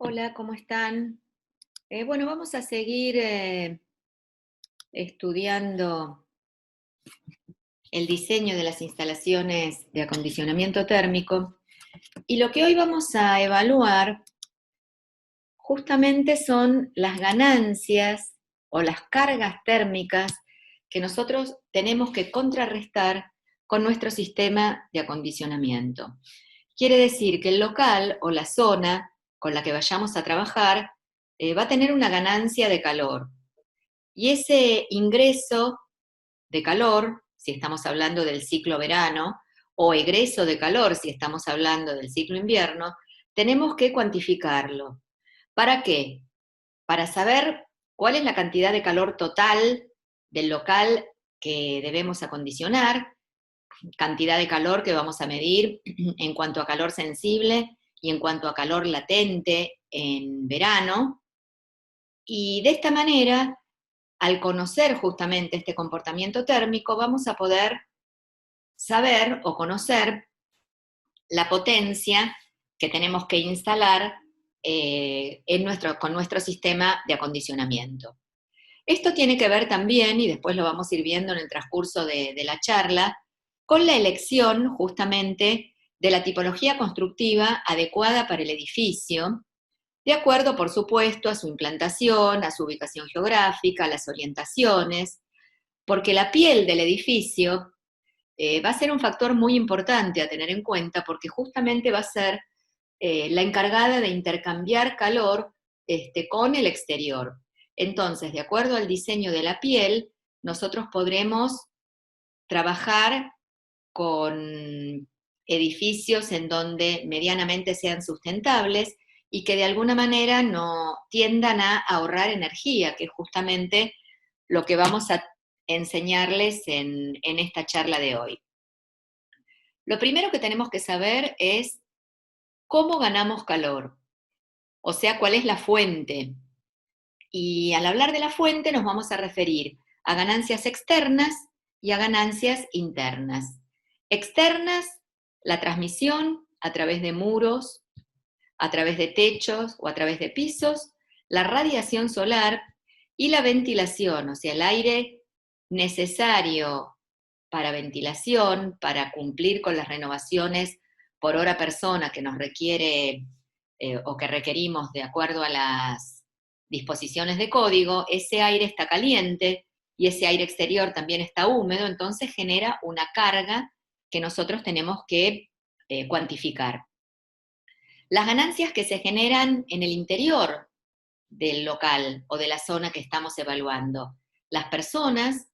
Hola, ¿cómo están? Bueno, vamos a seguir estudiando el diseño de las instalaciones de acondicionamiento térmico y lo que hoy vamos a evaluar justamente son las ganancias o las cargas térmicas que nosotros tenemos que contrarrestar con nuestro sistema de acondicionamiento. Quiere decir que el local o la zona con la que vayamos a trabajar va a tener una ganancia de calor. Y ese ingreso de calor, si estamos hablando del ciclo verano, o egreso de calor, si estamos hablando del ciclo invierno, tenemos que cuantificarlo. ¿Para qué? Para saber cuál es la cantidad de calor total del local que debemos acondicionar, cantidad de calor que vamos a medir en cuanto a calor sensible y en cuanto a calor latente en verano. Y de esta manera, al conocer justamente este comportamiento térmico, vamos a poder saber o conocer la potencia que tenemos que instalar con nuestro sistema de acondicionamiento. Esto tiene que ver también, y después lo vamos a ir viendo en el transcurso de la charla, con la elección justamente de la tipología constructiva adecuada para el edificio, de acuerdo, por supuesto, a su implantación, a su ubicación geográfica, a las orientaciones, porque la piel del edificio va a ser un factor muy importante a tener en cuenta, porque justamente va a ser la encargada de intercambiar calor con el exterior. Entonces, de acuerdo al diseño de la piel, nosotros podremos trabajar con edificios en donde medianamente sean sustentables y que de alguna manera no tiendan a ahorrar energía, que es justamente lo que vamos a enseñarles en esta charla de hoy. Lo primero que tenemos que saber es cómo ganamos calor, o sea, cuál es la fuente. Y al hablar de la fuente nos vamos a referir a ganancias externas y a ganancias internas. Externas, la transmisión a través de muros, a través de techos o a través de pisos, la radiación solar y la ventilación, o sea, el aire necesario para ventilación, para cumplir con las renovaciones por hora persona que nos requiere o que requerimos de acuerdo a las disposiciones de código. Ese aire está caliente y ese aire exterior también está húmedo, entonces genera una carga que nosotros tenemos que cuantificar. Las ganancias que se generan en el interior del local o de la zona que estamos evaluando. Las personas,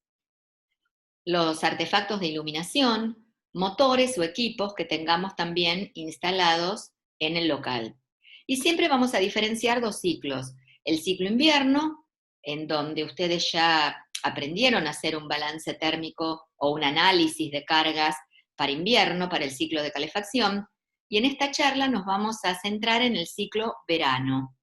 los artefactos de iluminación, motores o equipos que tengamos también instalados en el local. Y siempre vamos a diferenciar dos ciclos. El ciclo invierno, en donde ustedes ya aprendieron a hacer un balance térmico o un análisis de cargas para invierno, para el ciclo de calefacción, y en esta charla nos vamos a centrar en el ciclo verano,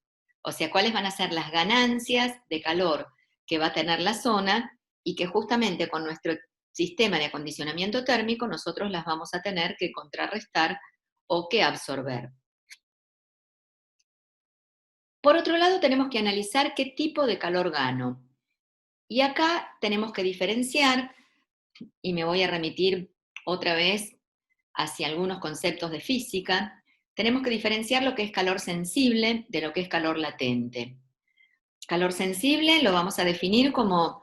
o sea, cuáles van a ser las ganancias de calor que va a tener la zona y que justamente con nuestro sistema de acondicionamiento térmico nosotros las vamos a tener que contrarrestar o que absorber. Por otro lado, tenemos que analizar qué tipo de calor gano. Y acá tenemos que diferenciar, y me voy a remitir otra vez hacia algunos conceptos de física, tenemos que diferenciar lo que es calor sensible de lo que es calor latente. Calor sensible lo vamos a definir como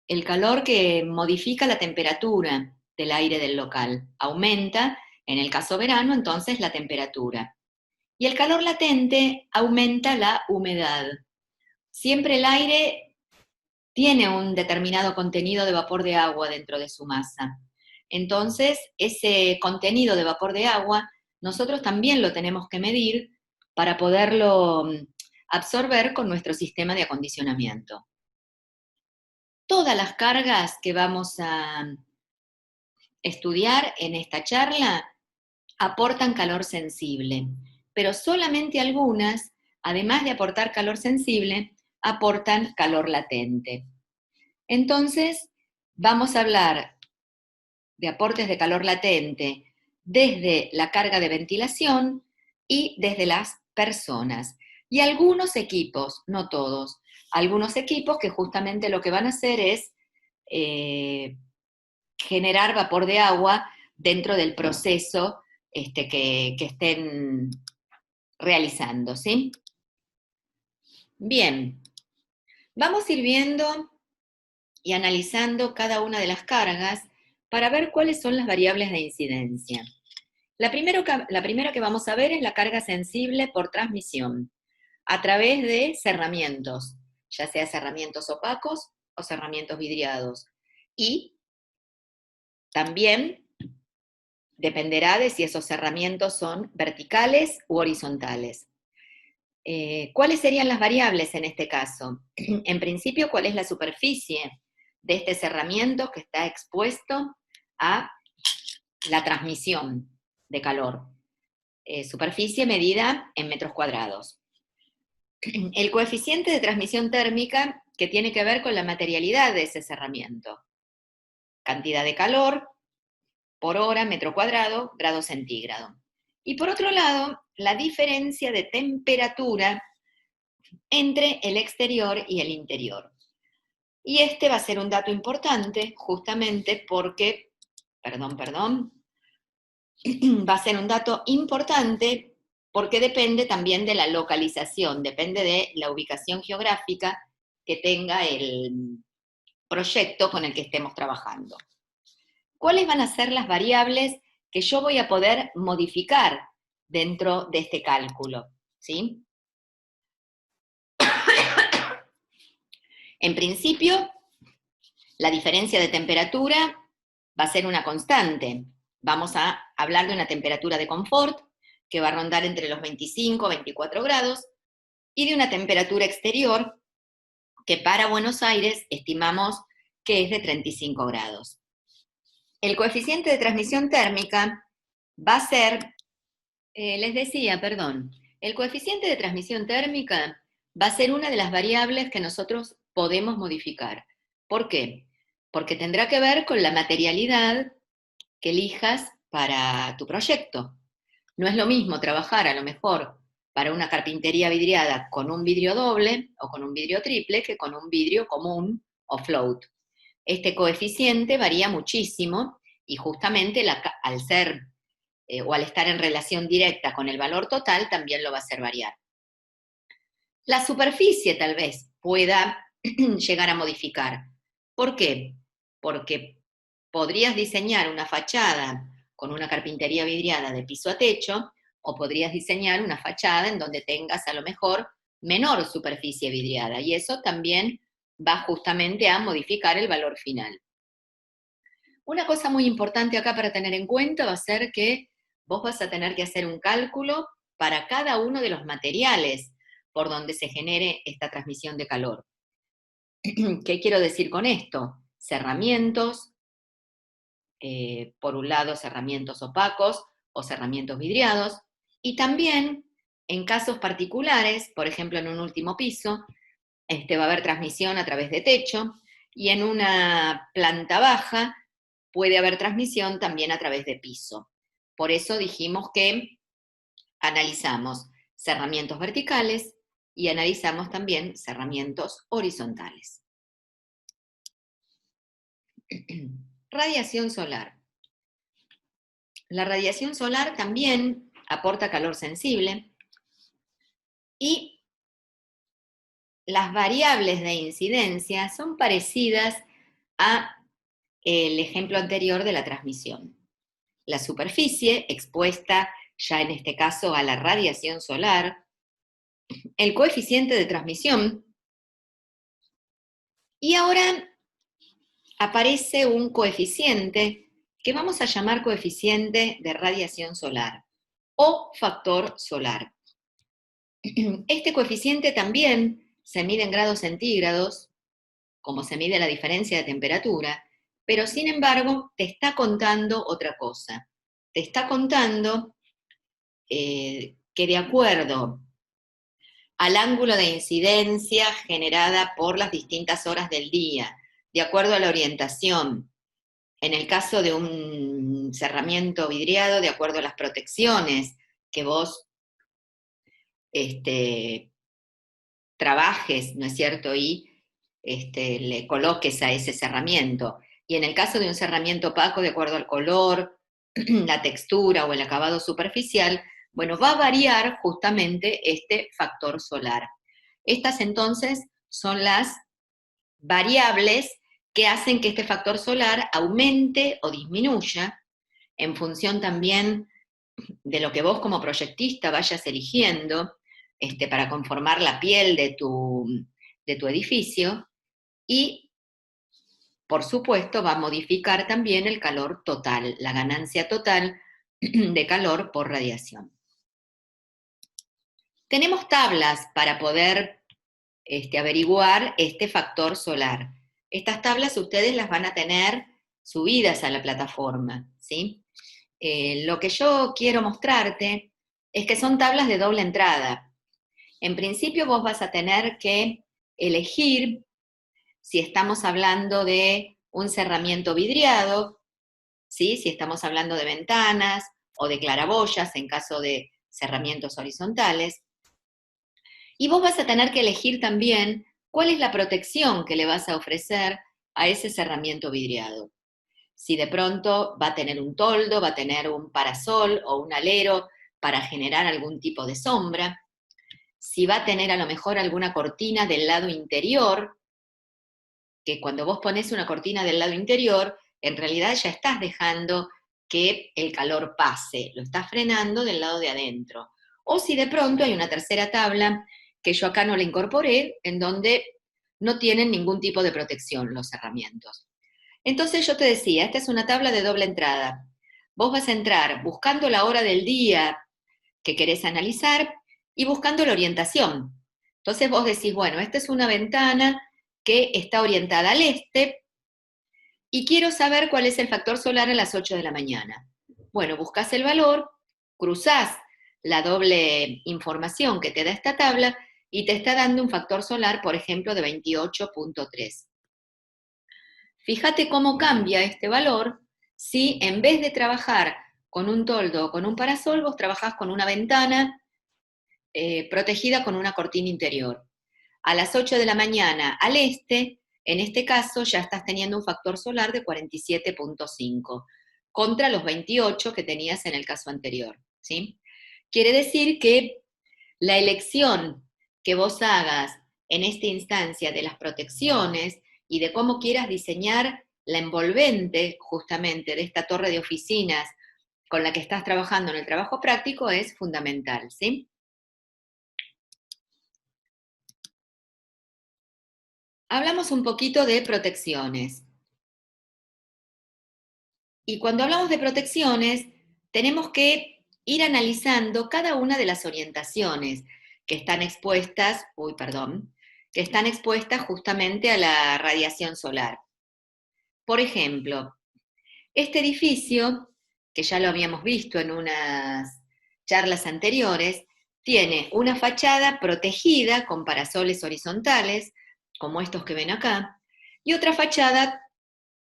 el calor que modifica la temperatura del aire del local. Aumenta, en el caso verano, entonces la temperatura. Y el calor latente aumenta la humedad. Siempre el aire tiene un determinado contenido de vapor de agua dentro de su masa. Entonces, ese contenido de vapor de agua, nosotros también lo tenemos que medir para poderlo absorber con nuestro sistema de acondicionamiento. Todas las cargas que vamos a estudiar en esta charla aportan calor sensible, pero solamente algunas, además de aportar calor sensible, aportan calor latente. Entonces, vamos a hablar de aportes de calor latente desde la carga de ventilación y desde las personas. Y algunos equipos, no todos, algunos equipos que justamente lo que van a hacer es generar vapor de agua dentro del proceso que estén realizando, ¿sí? Bien, vamos a ir viendo y analizando cada una de las cargas para ver cuáles son las variables de incidencia. La primera que vamos a ver es la carga sensible por transmisión, a través de cerramientos, ya sea cerramientos opacos o cerramientos vidriados. Y también dependerá de si esos cerramientos son verticales u horizontales. ¿Cuáles serían las variables en este caso? En principio, ¿cuál es la superficie de este cerramiento que está expuesto a la transmisión de calor? Superficie medida en metros cuadrados. El coeficiente de transmisión térmica que tiene que ver con la materialidad de ese cerramiento. Cantidad de calor por hora, metro cuadrado, grado centígrado. Y por otro lado, la diferencia de temperatura entre el exterior y el interior. Y este va a ser un dato importante justamente porque, va a ser un dato importante porque depende también de la localización, depende de la ubicación geográfica que tenga el proyecto con el que estemos trabajando. ¿Cuáles van a ser las variables que yo voy a poder modificar dentro de este cálculo? ¿Sí? En principio, la diferencia de temperatura va a ser una constante. Vamos a hablar de una temperatura de confort que va a rondar entre los 25 y 24 grados y de una temperatura exterior que para Buenos Aires estimamos que es de 35 grados. El coeficiente de transmisión térmica va a ser, el coeficiente de transmisión térmica va a ser una de las variables que nosotros podemos modificar. ¿Por qué? Porque tendrá que ver con la materialidad que elijas para tu proyecto. No es lo mismo trabajar a lo mejor para una carpintería vidriada con un vidrio doble o con un vidrio triple que con un vidrio común o float. Este coeficiente varía muchísimo y justamente al ser o al estar en relación directa con el valor total también lo va a hacer variar. La superficie tal vez pueda llegar a modificar. ¿Por qué? Porque podrías diseñar una fachada con una carpintería vidriada de piso a techo, o podrías diseñar una fachada en donde tengas a lo mejor menor superficie vidriada, y eso también va justamente a modificar el valor final. Una cosa muy importante acá para tener en cuenta va a ser que vos vas a tener que hacer un cálculo para cada uno de los materiales por donde se genere esta transmisión de calor. ¿Qué quiero decir con esto? Cerramientos, por un lado cerramientos opacos o cerramientos vidriados, y también en casos particulares, por ejemplo en un último piso, va a haber transmisión a través de techo, y en una planta baja puede haber transmisión también a través de piso. Por eso dijimos que analizamos cerramientos verticales y analizamos también cerramientos horizontales. Radiación solar. La radiación solar también aporta calor sensible y las variables de incidencia son parecidas a el ejemplo anterior de la transmisión. La superficie expuesta ya en este caso a la radiación solar, el coeficiente de transmisión, y ahora aparece un coeficiente que vamos a llamar coeficiente de radiación solar o factor solar. Este coeficiente también se mide en grados centígrados, como se mide la diferencia de temperatura, pero sin embargo te está contando otra cosa. Te está contando que de acuerdo al ángulo de incidencia generada por las distintas horas del día, de acuerdo a la orientación, en el caso de un cerramiento vidriado, de acuerdo a las protecciones que vos trabajes, ¿no es cierto? Y le coloques a ese cerramiento. Y en el caso de un cerramiento opaco, de acuerdo al color, la textura o el acabado superficial, bueno, va a variar justamente este factor solar. Estas entonces son las variables que hacen que este factor solar aumente o disminuya en función también de lo que vos como proyectista vayas eligiendo para conformar la piel de tu edificio y, por supuesto, va a modificar también el calor total, la ganancia total de calor por radiación. Tenemos tablas para poder averiguar este factor solar. Estas tablas ustedes las van a tener subidas a la plataforma, ¿sí? Lo que yo quiero mostrarte es que son tablas de doble entrada. En principio vos vas a tener que elegir si estamos hablando de un cerramiento vidriado, ¿sí? Si estamos hablando de ventanas o de claraboyas en caso de cerramientos horizontales. Y vos vas a tener que elegir también cuál es la protección que le vas a ofrecer a ese cerramiento vidriado. Si de pronto va a tener un toldo, va a tener un parasol o un alero para generar algún tipo de sombra, si va a tener a lo mejor alguna cortina del lado interior, que cuando vos pones una cortina del lado interior, en realidad ya estás dejando que el calor pase, lo estás frenando del lado de adentro. O si de pronto hay una tercera tabla que yo acá no la incorporé, en donde no tienen ningún tipo de protección los cerramientos. Entonces yo te decía, esta es una tabla de doble entrada. Vos vas a entrar buscando la hora del día que querés analizar y buscando la orientación. Entonces vos decís, bueno, esta es una ventana que está orientada al este y quiero saber cuál es el factor solar a las 8 de la mañana. Bueno, buscas el valor, cruzás la doble información que te da esta tabla y te está dando un factor solar, por ejemplo, de 28.3. Fíjate cómo cambia este valor si en vez de trabajar con un toldo o con un parasol, vos trabajás con una ventana protegida con una cortina interior. A las 8 de la mañana al este, en este caso ya estás teniendo un factor solar de 47.5 contra los 28 que tenías en el caso anterior, ¿sí? Quiere decir que la elección que vos hagas en esta instancia de las protecciones y de cómo quieras diseñar la envolvente justamente de esta torre de oficinas con la que estás trabajando en el trabajo práctico es fundamental, ¿sí? Hablamos un poquito de protecciones. Y cuando hablamos de protecciones, tenemos que ir analizando cada una de las orientaciones que están expuestas, que están expuestas justamente a la radiación solar. Por ejemplo, este edificio, que ya lo habíamos visto en unas charlas anteriores, tiene una fachada protegida con parasoles horizontales, como estos que ven acá, y otra fachada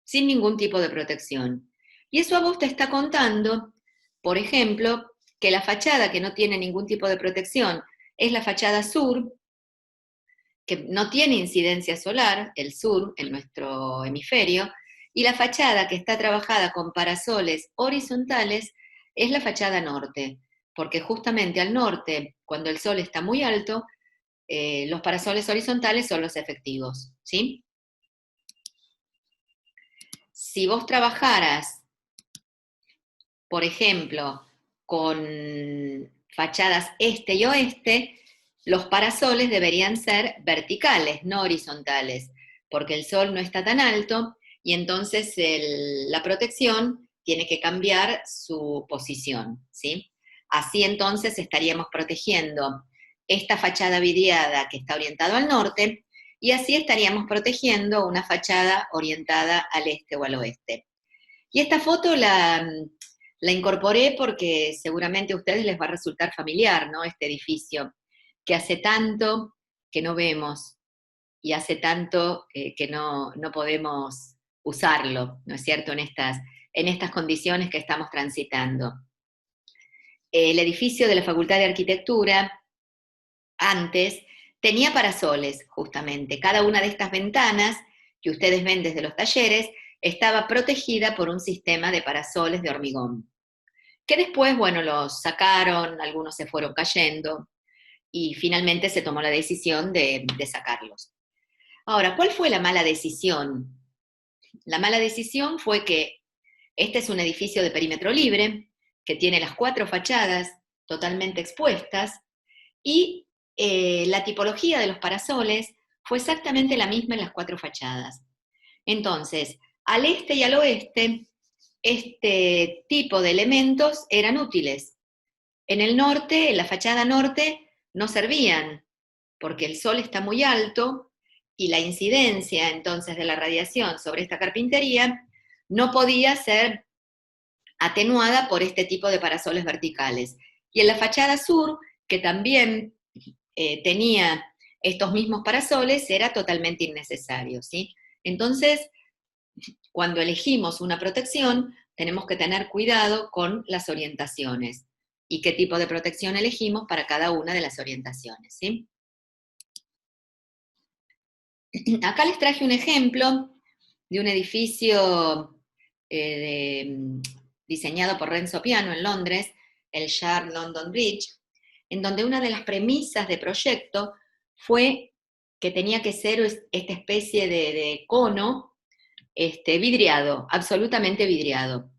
sin ningún tipo de protección. Y eso a vos te está contando, por ejemplo, que la fachada que no tiene ningún tipo de protección es la fachada sur, que no tiene incidencia solar, el sur, en nuestro hemisferio, y la fachada que está trabajada con parasoles horizontales es la fachada norte, porque justamente al norte, cuando el sol está muy alto, los parasoles horizontales son los efectivos, ¿sí? Si vos trabajaras, por ejemplo, con fachadas este y oeste, los parasoles deberían ser verticales, no horizontales, porque el sol no está tan alto y entonces la protección tiene que cambiar su posición, ¿sí? Así entonces estaríamos protegiendo esta fachada vidriada que está orientada al norte y así estaríamos protegiendo una fachada orientada al este o al oeste. Y esta foto la incorporé porque seguramente a ustedes les va a resultar familiar, ¿no? Este edificio, que hace tanto que no vemos y hace tanto que no podemos usarlo, ¿no es cierto?, en estas condiciones que estamos transitando. El edificio de la Facultad de Arquitectura, antes, tenía parasoles, justamente. Cada una de estas ventanas que ustedes ven desde los talleres estaba protegida por un sistema de parasoles de hormigón, que después, bueno, los sacaron, algunos se fueron cayendo, y finalmente se tomó la decisión de sacarlos. Ahora, ¿cuál fue la mala decisión? La mala decisión fue que este es un edificio de perímetro libre, que tiene las 4 fachadas totalmente expuestas, y la tipología de los parasoles fue exactamente la misma en las 4 fachadas. Entonces, al este y al oeste, este tipo de elementos eran útiles. En el norte, en la fachada norte, no servían, porque el sol está muy alto y la incidencia entonces de la radiación sobre esta carpintería no podía ser atenuada por este tipo de parasoles verticales. Y en la fachada sur, que también tenía estos mismos parasoles, era totalmente innecesario, ¿sí? Entonces, cuando elegimos una protección, tenemos que tener cuidado con las orientaciones y qué tipo de protección elegimos para cada una de las orientaciones, ¿sí? Acá les traje un ejemplo de un edificio diseñado por Renzo Piano en Londres, el Shard London Bridge, en donde una de las premisas de proyecto fue que tenía que ser esta especie de cono vidriado, absolutamente vidriado.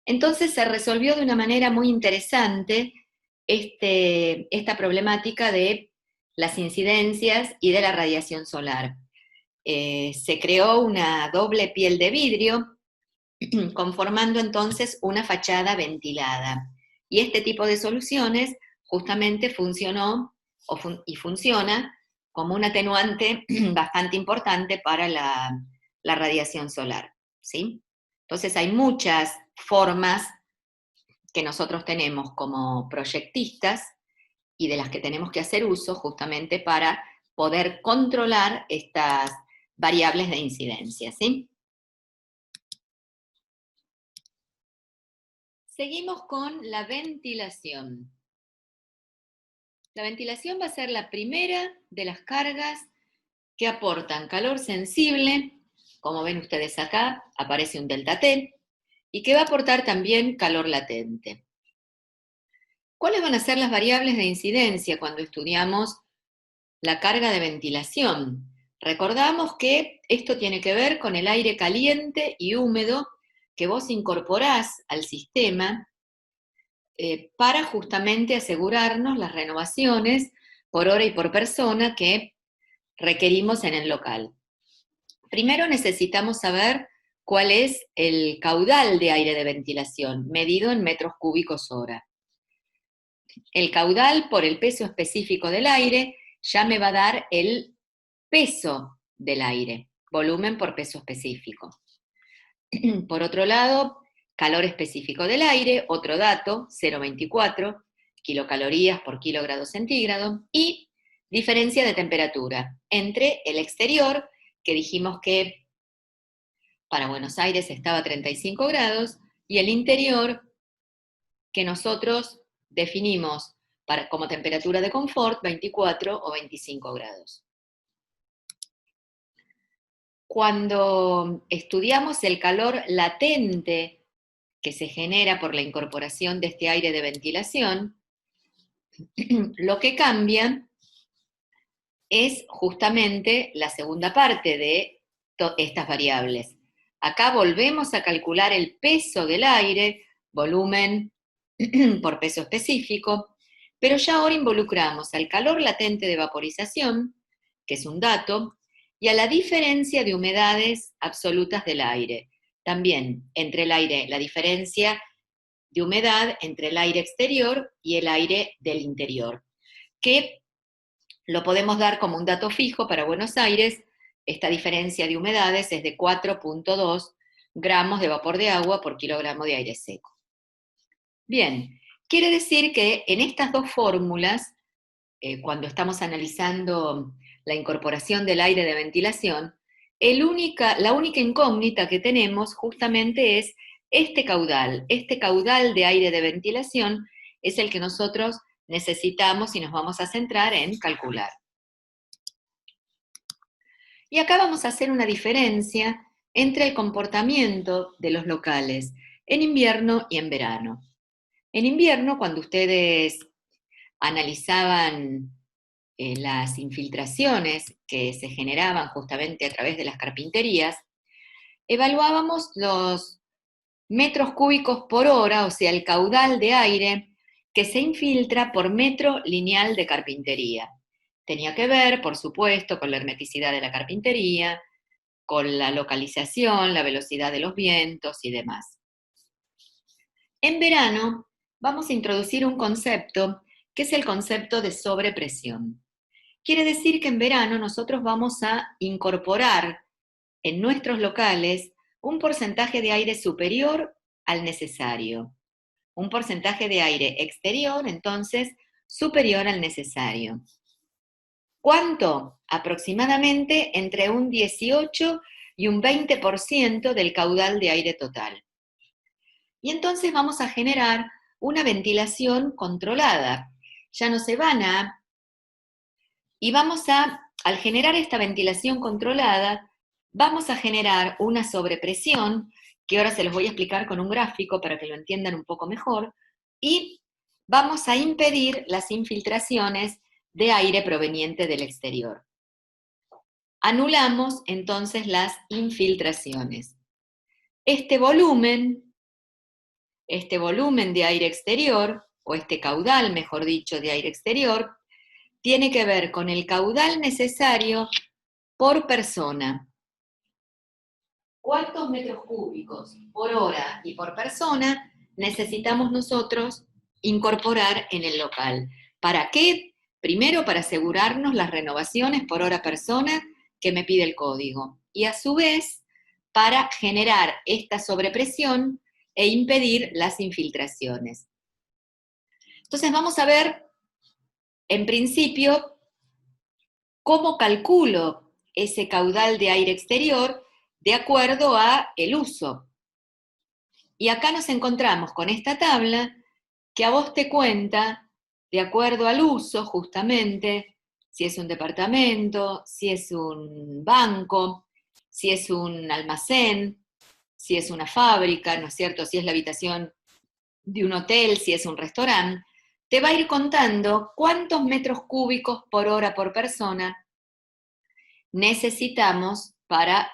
Entonces se resolvió de una manera muy interesante esta problemática de las incidencias y de la radiación solar. Se creó una doble piel de vidrio, conformando entonces una fachada ventilada. Y este tipo de soluciones justamente funcionó y funciona como un atenuante bastante importante para la radiación solar, ¿sí? Entonces hay muchas formas que nosotros tenemos como proyectistas y de las que tenemos que hacer uso justamente para poder controlar estas variables de incidencia, ¿sí? Seguimos con la ventilación. La ventilación va a ser la primera de las cargas que aportan calor sensible, como ven ustedes acá, aparece un delta T, y que va a aportar también calor latente. ¿Cuáles van a ser las variables de incidencia cuando estudiamos la carga de ventilación? Recordamos que esto tiene que ver con el aire caliente y húmedo que vos incorporás al sistema para justamente asegurarnos las renovaciones por hora y por persona que requerimos en el local. Primero necesitamos saber cuál es el caudal de aire de ventilación, medido en metros cúbicos hora. El caudal por el peso específico del aire ya me va a dar el peso del aire, volumen por peso específico. Por otro lado, calor específico del aire, otro dato, 0,24 kilocalorías por kilogrado centígrado, y diferencia de temperatura entre el exterior, que dijimos que para Buenos Aires estaba a 35 grados, y el interior, que nosotros definimos como temperatura de confort 24 o 25 grados. Cuando estudiamos el calor latente que se genera por la incorporación de este aire de ventilación, lo que cambia es justamente la segunda parte de estas variables. Acá volvemos a calcular el peso del aire, volumen por peso específico, pero ya ahora involucramos al calor latente de vaporización, que es un dato, y a la diferencia de humedades absolutas del aire. También entre el aire, la diferencia de humedad entre el aire exterior y el aire del interior, que lo podemos dar como un dato fijo para Buenos Aires. Esta diferencia de humedades es de 4,2 gramos de vapor de agua por kilogramo de aire seco. Bien, quiere decir que en estas dos fórmulas, cuando estamos analizando la incorporación del aire de ventilación, la única incógnita que tenemos justamente es este caudal de aire de ventilación es el que nosotros necesitamos y nos vamos a centrar en calcular. Y acá vamos a hacer una diferencia entre el comportamiento de los locales en invierno y en verano. En invierno, cuando ustedes analizaban las infiltraciones que se generaban justamente a través de las carpinterías, evaluábamos los metros cúbicos por hora, o sea, el caudal de aire que se infiltra por metro lineal de carpintería. Tenía que ver, por supuesto, con la hermeticidad de la carpintería, con la localización, la velocidad de los vientos y demás. En verano vamos a introducir un concepto que es el concepto de sobrepresión. Quiere decir que en verano nosotros vamos a incorporar en nuestros locales un porcentaje de aire superior al necesario, un porcentaje de aire exterior, entonces, superior al necesario. ¿Cuánto? Aproximadamente entre un 18 y un 20% del caudal de aire total. Y entonces vamos a generar una ventilación controlada. Ya no se van a... Y vamos a, al generar esta ventilación controlada, vamos a generar una sobrepresión, que ahora se los voy a explicar con un gráfico para que lo entiendan un poco mejor, y vamos a impedir las infiltraciones de aire proveniente del exterior. Anulamos entonces las infiltraciones. Este volumen de aire exterior, o este caudal, mejor dicho, de aire exterior, tiene que ver con el caudal necesario por persona. ¿Cuántos metros cúbicos por hora y por persona necesitamos nosotros incorporar en el local? ¿Para qué? Primero, para asegurarnos las renovaciones por hora persona que me pide el código. Y a su vez, para generar esta sobrepresión e impedir las infiltraciones. Entonces vamos a ver, en principio, cómo calculo ese caudal de aire exterior de acuerdo a el uso. Y acá nos encontramos con esta tabla que a vos te cuenta, de acuerdo al uso, justamente, si es un departamento, si es un banco, si es un almacén, si es una fábrica, ¿no es cierto? Si es la habitación de un hotel, si es un restaurante, te va a ir contando cuántos metros cúbicos por hora por persona necesitamos para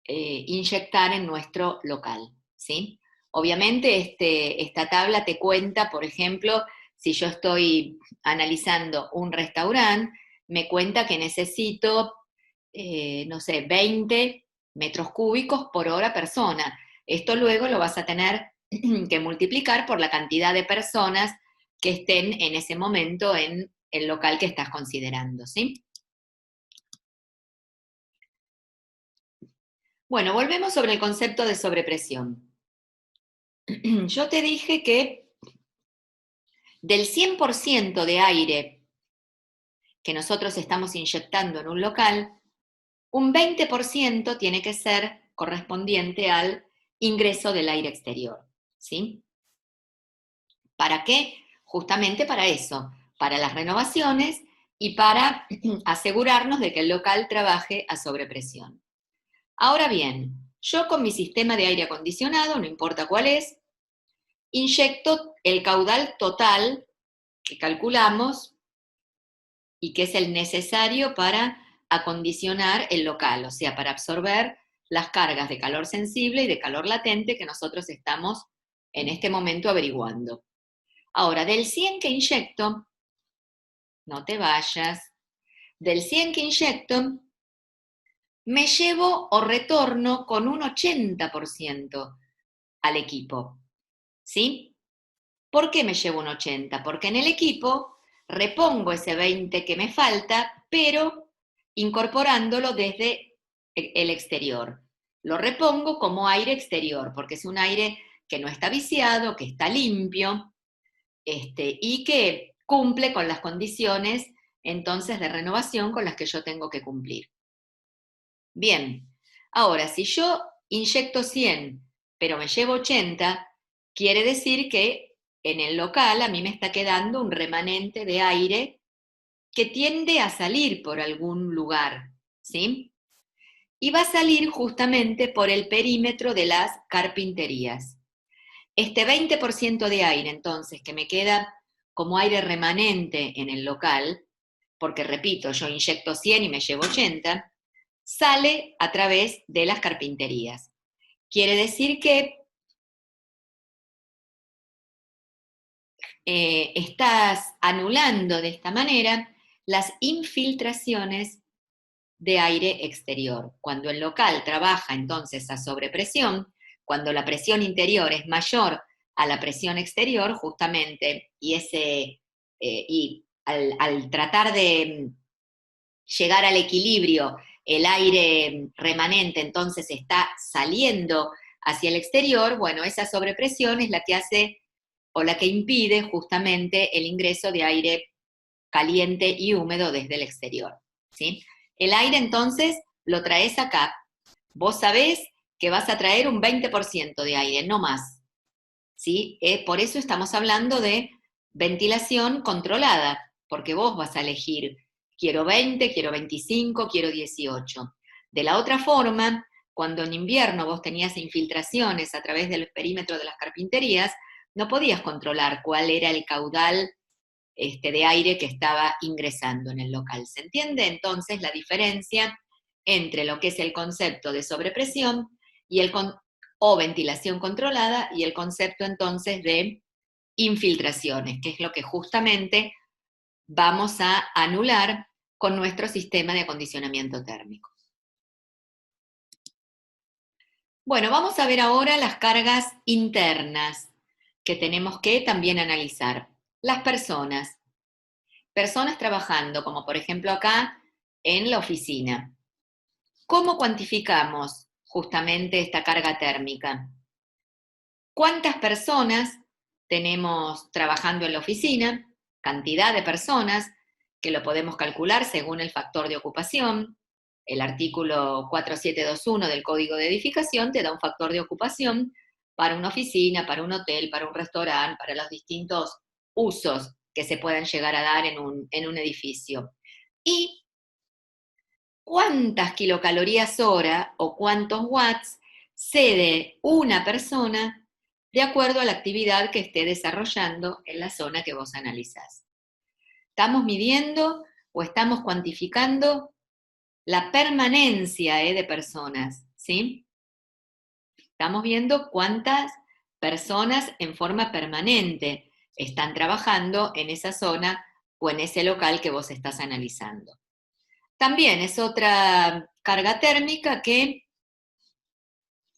inyectar en nuestro local, ¿sí? Obviamente esta tabla te cuenta, por ejemplo, si yo estoy analizando un restaurante, me cuenta que necesito, no sé, 20 metros cúbicos por hora persona. Esto luego lo vas a tener que multiplicar por la cantidad de personas que estén en ese momento en el local que estás considerando, ¿sí? Bueno, volvemos sobre el concepto de sobrepresión. Yo te dije que del 100% de aire que nosotros estamos inyectando en un local, un 20% tiene que ser correspondiente al ingreso del aire exterior, ¿sí? ¿Para qué? Justamente para eso, para las renovaciones y para asegurarnos de que el local trabaje a sobrepresión. Ahora bien, yo con mi sistema de aire acondicionado, no importa cuál es, inyecto el caudal total que calculamos y que es el necesario para acondicionar el local, o sea, para absorber las cargas de calor sensible y de calor latente que nosotros estamos en este momento averiguando. Ahora, del 100 que inyecto, no te vayas, del 100 que inyecto, me llevo o retorno con un 80% al equipo, ¿sí? ¿Por qué me llevo un 80? Porque en el equipo repongo ese 20 que me falta, pero incorporándolo desde el exterior. Lo repongo como aire exterior, porque es un aire que no está viciado, que está limpio, y que cumple con las condiciones entonces de renovación con las que yo tengo que cumplir. Bien, ahora si yo inyecto 100, pero me llevo 80, quiere decir que en el local a mí me está quedando un remanente de aire que tiende a salir por algún lugar, ¿sí? y va a salir justamente por el perímetro de las carpinterías. Este 20% de aire, entonces, que me queda como aire remanente en el local, porque repito, yo inyecto 100 y me llevo 80, sale a través de las carpinterías. Quiere decir que estás anulando de esta manera las infiltraciones de aire exterior. Cuando el local trabaja entonces a sobrepresión, cuando la presión interior es mayor a la presión exterior, justamente, y al tratar de llegar al equilibrio, el aire remanente entonces está saliendo hacia el exterior, bueno, esa sobrepresión es la que hace o la que impide justamente el ingreso de aire caliente y húmedo desde el exterior, ¿sí? El aire entonces lo traes acá. Vos sabés que vas a traer un 20% de aire, no más, ¿sí? Por eso estamos hablando de ventilación controlada, porque vos vas a elegir, quiero 20, quiero 25, quiero 18. De la otra forma, cuando en invierno vos tenías infiltraciones a través del perímetro de las carpinterías, no podías controlar cuál era el caudal de aire que estaba ingresando en el local. ¿Se entiende entonces la diferencia entre lo que es el concepto de sobrepresión y o ventilación controlada y el concepto entonces de infiltraciones, que es lo que justamente vamos a anular con nuestro sistema de acondicionamiento térmico? Bueno, vamos a ver ahora las cargas internas que tenemos que también analizar. Las personas trabajando, como por ejemplo acá en la oficina. ¿Cómo cuantificamos justamente esta carga térmica? ¿Cuántas personas tenemos trabajando en la oficina? Cantidad de personas, que lo podemos calcular según el factor de ocupación. El artículo 4721 del Código de Edificación te da un factor de ocupación para una oficina, para un hotel, para un restaurante, para los distintos usos que se puedan llegar a dar en un edificio. Y cuántas kilocalorías hora o cuántos watts cede una persona de acuerdo a la actividad que esté desarrollando en la zona que vos analizás. Estamos midiendo o estamos cuantificando la permanencia de personas, ¿sí? Estamos viendo cuántas personas en forma permanente están trabajando en esa zona o en ese local que vos estás analizando. También es otra carga térmica que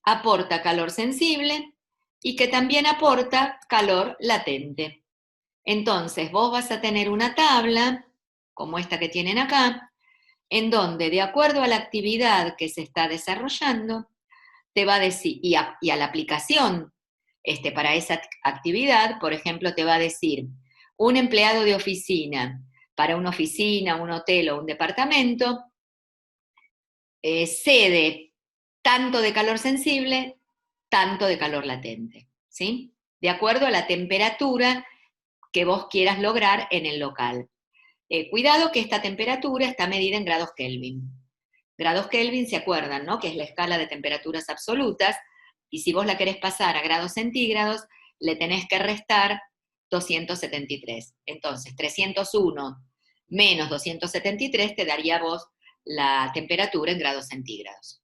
aporta calor sensible y que también aporta calor latente. Entonces, vos vas a tener una tabla, como esta que tienen acá, en donde, de acuerdo a la actividad que se está desarrollando, te va a decir, y a la aplicación para esa actividad, por ejemplo, te va a decir, un empleado de oficina, para una oficina, un hotel o un departamento, cede tanto de calor sensible, tanto de calor latente, ¿sí? De acuerdo a la temperatura que vos quieras lograr en el local. Cuidado que esta temperatura está medida en grados Kelvin. Grados Kelvin, ¿se acuerdan, no? Que es la escala de temperaturas absolutas, y si vos la querés pasar a grados centígrados, le tenés que restar 273. Entonces, 301 menos 273 te daría a vos la temperatura en grados centígrados.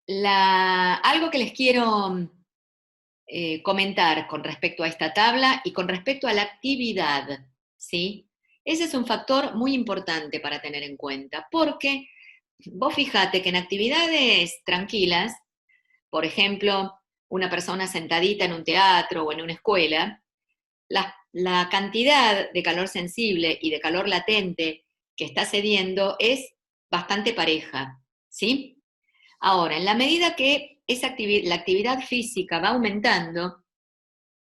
Algo que les quiero comentar con respecto a esta tabla y con respecto a la actividad, ¿sí? Ese es un factor muy importante para tener en cuenta, porque vos fijate que en actividades tranquilas, por ejemplo, una persona sentadita en un teatro o en una escuela, la cantidad de calor sensible y de calor latente que está cediendo es bastante pareja, ¿sí? Ahora, en la medida que la actividad física va aumentando,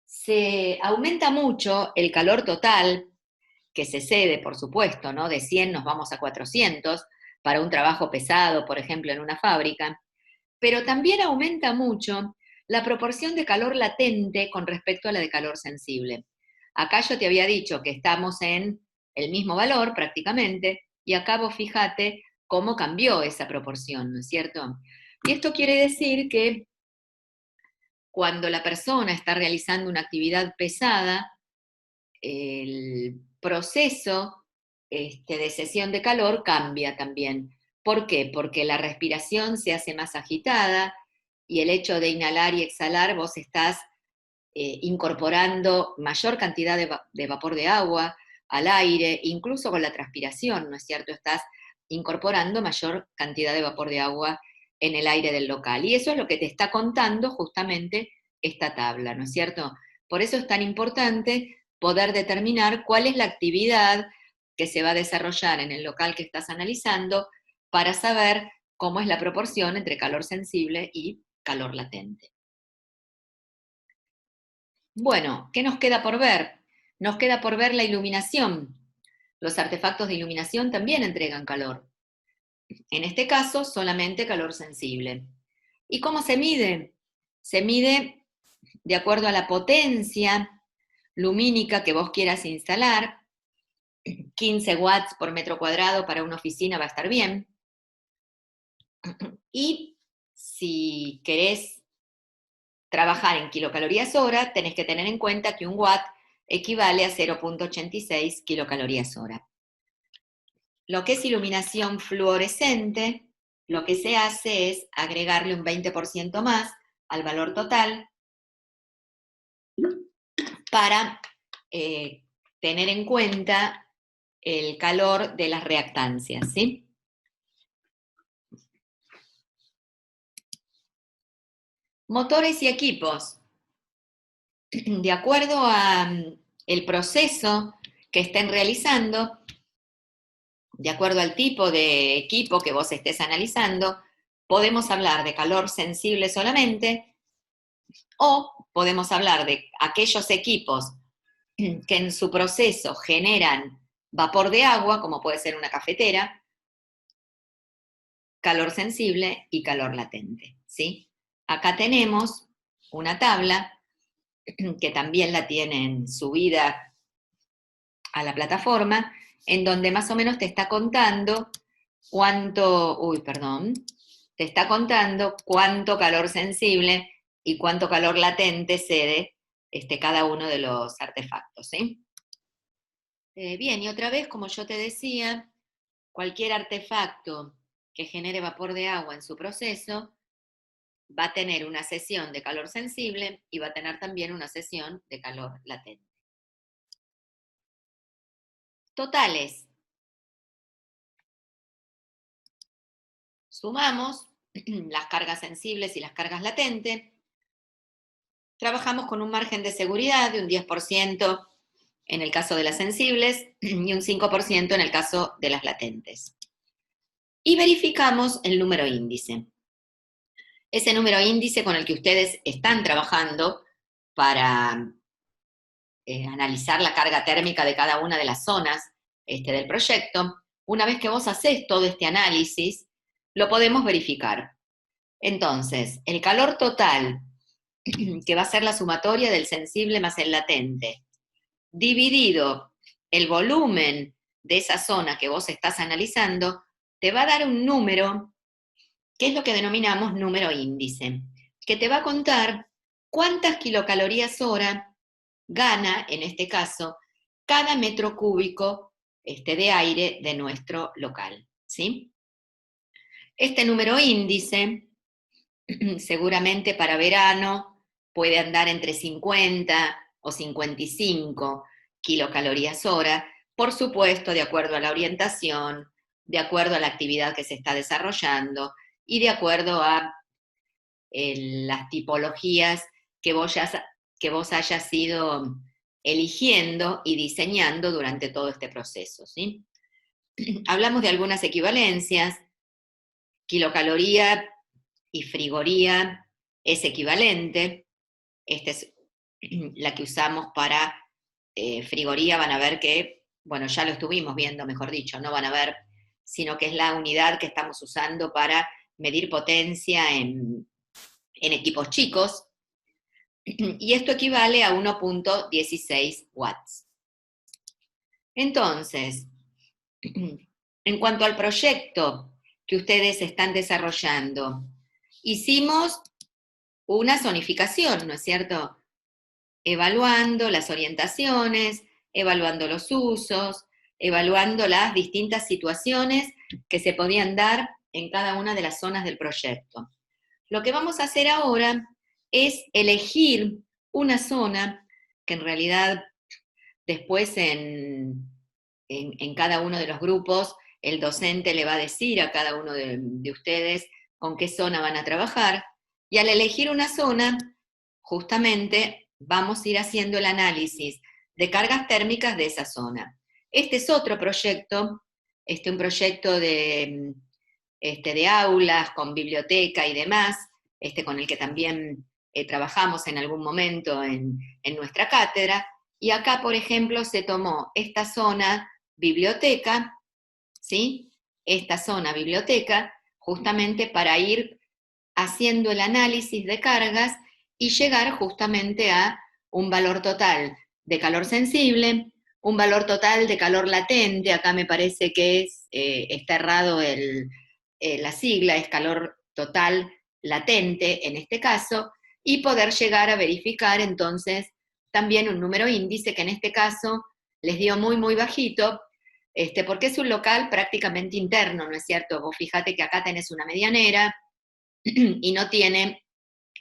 se aumenta mucho el calor total, que se cede, por supuesto, ¿no? De 100 nos vamos a 400 para un trabajo pesado, por ejemplo, en una fábrica, pero también aumenta mucho la proporción de calor latente con respecto a la de calor sensible. Acá yo te había dicho que estamos en el mismo valor prácticamente, y acá vos fíjate cómo cambió esa proporción, ¿no es cierto? Y esto quiere decir que cuando la persona está realizando una actividad pesada, el proceso de cesión de calor cambia también. ¿Por qué? Porque la respiración se hace más agitada y el hecho de inhalar y exhalar, vos estás incorporando mayor cantidad de vapor de agua al aire, incluso con la transpiración, ¿no es cierto? Estás incorporando mayor cantidad de vapor de agua en el aire del local. Y eso es lo que te está contando justamente esta tabla, ¿no es cierto? Por eso es tan importante poder determinar cuál es la actividad que se va a desarrollar en el local que estás analizando para saber cómo es la proporción entre calor sensible y calor latente. Bueno, ¿qué nos queda por ver? Nos queda por ver la iluminación. Los artefactos de iluminación también entregan calor. En este caso, solamente calor sensible. ¿Y cómo se mide? Se mide de acuerdo a la potencia lumínica que vos quieras instalar. 15 watts por metro cuadrado para una oficina va a estar bien. Y si querés trabajar en kilocalorías hora, tenés que tener en cuenta que un watt equivale a 0,86 kilocalorías hora. Lo que es iluminación fluorescente, lo que se hace es agregarle un 20% más al valor total para tener en cuenta el calor de las reactancias, ¿sí? Motores y equipos. De acuerdo a el proceso que estén realizando, de acuerdo al tipo de equipo que vos estés analizando, podemos hablar de calor sensible solamente o podemos hablar de aquellos equipos que en su proceso generan vapor de agua, como puede ser una cafetera, calor sensible y calor latente, ¿sí? Acá tenemos una tabla que también la tienen subida a la plataforma, en donde más o menos te está contando te está contando cuánto calor sensible y cuánto calor latente cede cada uno de los artefactos, ¿sí? Bien, y otra vez, como yo te decía, cualquier artefacto que genere vapor de agua en su proceso va a tener una cesión de calor sensible y va a tener también una cesión de calor latente. Totales. Sumamos las cargas sensibles y las cargas latentes. Trabajamos con un margen de seguridad de un 10% en el caso de las sensibles y un 5% en el caso de las latentes. Y verificamos el número índice. Ese número índice con el que ustedes están trabajando para analizar la carga térmica de cada una de las zonas del proyecto, una vez que vos hacés todo este análisis, lo podemos verificar. Entonces, el calor total, que va a ser la sumatoria del sensible más el latente, dividido el volumen de esa zona que vos estás analizando, te va a dar un número, que es lo que denominamos número índice, que te va a contar cuántas kilocalorías hora gana, en este caso, cada metro cúbico de aire de nuestro local, ¿sí? Este número índice, seguramente para verano, puede andar entre 50 o 55 kilocalorías hora, por supuesto, de acuerdo a la orientación, de acuerdo a la actividad que se está desarrollando y de acuerdo a las tipologías que vos hayas ido eligiendo y diseñando durante todo este proceso, ¿sí? Hablamos de algunas equivalencias. Kilocaloría y frigoría es equivalente. Esta es la que usamos para frigoría. Van a ver que, bueno, ya lo estuvimos viendo, mejor dicho, no van a ver, sino que es la unidad que estamos usando para medir potencia en equipos chicos. Y esto equivale a 1,16 watts. Entonces, En cuanto al proyecto que ustedes están desarrollando, hicimos una zonificación, ¿no es cierto? Evaluando las orientaciones, evaluando los usos, evaluando las distintas situaciones que se podían dar en cada una de las zonas del proyecto. Lo que vamos a hacer ahora es elegir una zona que en realidad después en cada uno de los grupos el docente le va a decir a cada uno de ustedes con qué zona van a trabajar, y al elegir una zona, justamente vamos a ir haciendo el análisis de cargas térmicas de esa zona. Este es otro proyecto, un proyecto de aulas con biblioteca y demás, con el que también trabajamos en algún momento en nuestra cátedra, y acá, por ejemplo, se tomó esta zona biblioteca, ¿sí? Esta zona biblioteca, justamente para ir haciendo el análisis de cargas y llegar justamente a un valor total de calor sensible, un valor total de calor latente, acá me parece que está errado la sigla, es calor total latente en este caso, y poder llegar a verificar entonces también un número índice que en este caso les dio muy, muy bajito, porque es un local prácticamente interno, ¿no es cierto? Vos fíjate que acá tenés una medianera y no tiene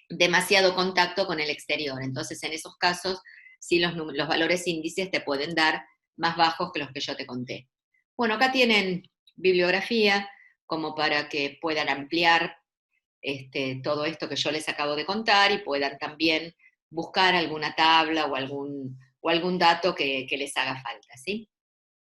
demasiado contacto con el exterior. Entonces, en esos casos, sí los valores índices te pueden dar más bajos que los que yo te conté. Bueno, acá tienen bibliografía como para que puedan ampliar todo esto que yo les acabo de contar y puedan también buscar alguna tabla o algún dato que les haga falta, ¿sí?